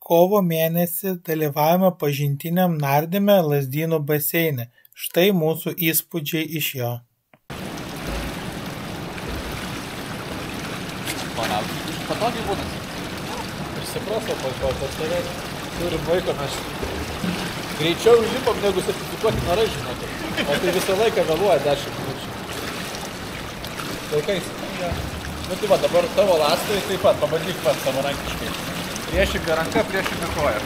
Kovo mėnesį dalyvavome pažintiniam nardyme Lazdynų baseine. Štai mūsų įspūdžiai iš jo. Patogiai būnas. Išsipraso pažiūrėt, turim vaiko, mes greičiau įlipam, negu sertifikuoti narai, žinote. O tai visą laiką vėluoja 10 minučių. Laikais. Nu tai va, dabar tavo lastai taip pat, pabandyk pat savarankiškai. Priešinga ranka, priešinga koja.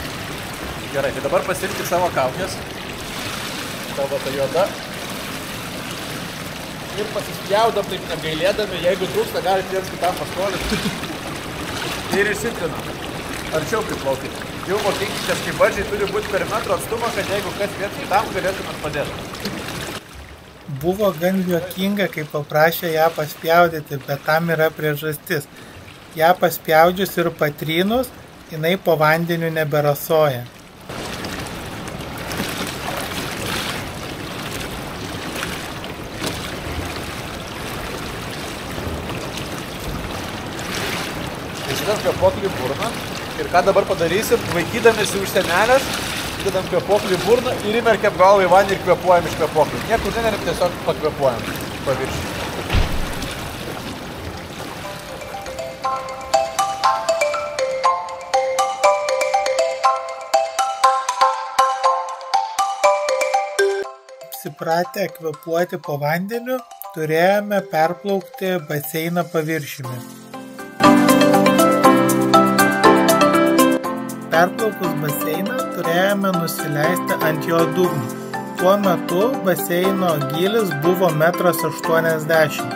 Gerai, tai dabar pasirinkit savo kaukės. Tavo ta juoda. Ir pasispjaudam taip negailėdami, jeigu trūksta, galite viens kitam paskolinti. Ir išsitrinam. Arčiau priplaukit. Jau mokinkitės, kaip badžiai turi būti per metro atstumą, kad jeigu kas viens kitam galėtumėt padėti. Buvo gan juokinga, kai paprašė ją paspjaudyti, bet tam yra priežastis. Ją paspjaudžius ir patrynus, jinai po vandeniu neberasoja. Įsidam kvėpuoklį burną ir ką dabar padarysim, vaikydamėsi už senelės, įdedam kvėpuoklį burną ir įmerkiam galvą į vandenį ir kvėpuojam iš kvėpuoklį. Niekur nenerim, tiesiog pakvėpuojam paviršių. Apsipratę kvėpuoti po vandeniu, turėjome perplaukti baseiną paviršiumi. Perplaukus baseiną turėjome nusileisti ant jo dugno. Tuo metu baseino gylis buvo 1,80 m.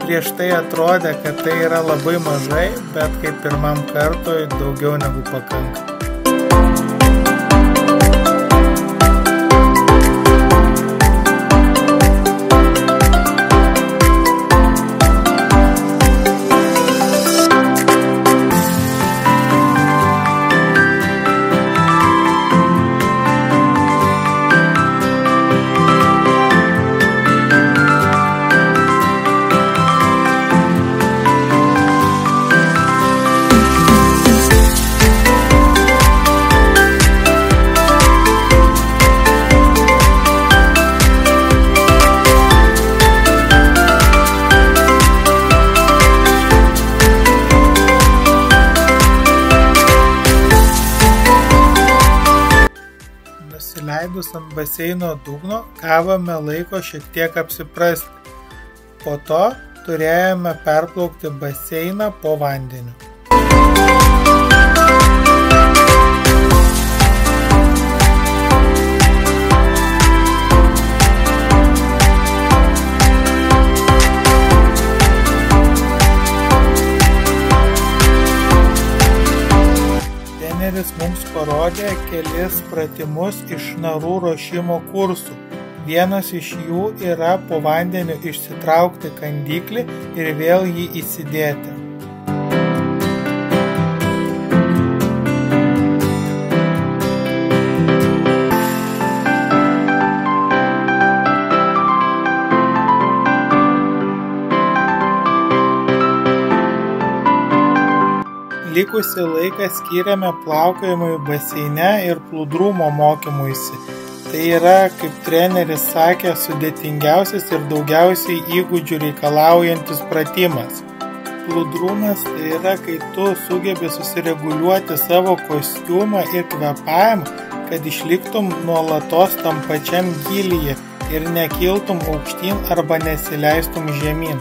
Prieš tai atrodė, kad tai yra labai mažai, bet kaip pirmam kartui daugiau negu pakanka. Nusileidus ant baseino dugno, gavome laiko šiek tiek apsiprasti. Po to turėjome perplaukti baseiną po vandeniu. Treneris mums parodė kelis pratimus iš narų ruošimo kursų. Vienas iš jų yra po vandeniu išsitraukti kandiklį ir vėl jį įsidėti. Likusį laiką skyrėme plaukiojimui baseine ir plūdrumo mokymuisi. Tai yra, kaip treneris sakė, sudėtingiausias ir daugiausiai įgūdžių reikalaujantis pratimas. Plūdrumas tai yra, kai tu sugebi susireguliuoti savo kostiumą ir kvėpavimą, kad išliktum nuolatos tam pačiam gylyje ir nekiltum aukštyn arba nesileistum žemyn.